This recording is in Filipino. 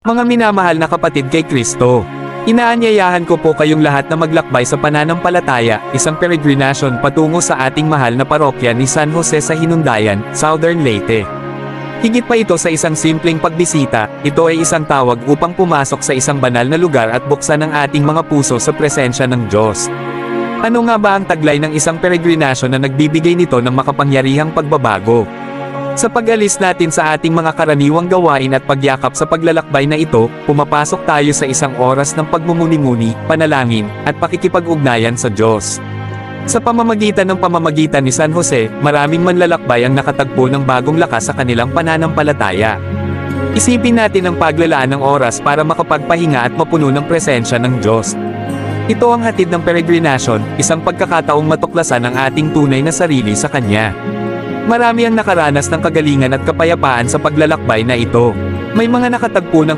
Mga minamahal na kapatid kay Kristo, inaanyayahan ko po kayong lahat na maglakbay sa pananampalataya, isang peregrinasyon patungo sa ating mahal na parokya ni San Jose sa Hinundayan, Southern Leyte. Higit pa ito sa isang simpleng pagbisita, ito ay isang tawag upang pumasok sa isang banal na lugar at buksan ang ating mga puso sa presensya ng Diyos. Ano nga ba ang taglay ng isang peregrinasyon na nagbibigay nito ng makapangyarihang pagbabago? Sa pag-alis natin sa ating mga karaniwang gawain at pagyakap sa paglalakbay na ito, pumapasok tayo sa isang oras ng pagmumuni-muni, panalangin, at pakikipag-ugnayan sa Diyos. Sa pamamagitan ni San Jose, maraming manlalakbay ang nakatagpo ng bagong lakas sa kanilang pananampalataya. Isipin natin ang paglalaan ng oras para makapagpahinga at mapuno ng presensya ng Diyos. Ito ang hatid ng peregrinasyon, isang pagkakataong matuklasan ang ating tunay na sarili sa Kanya. Marami ang nakaranas ng kagalingan at kapayapaan sa paglalakbay na ito. May mga nakatagpo ng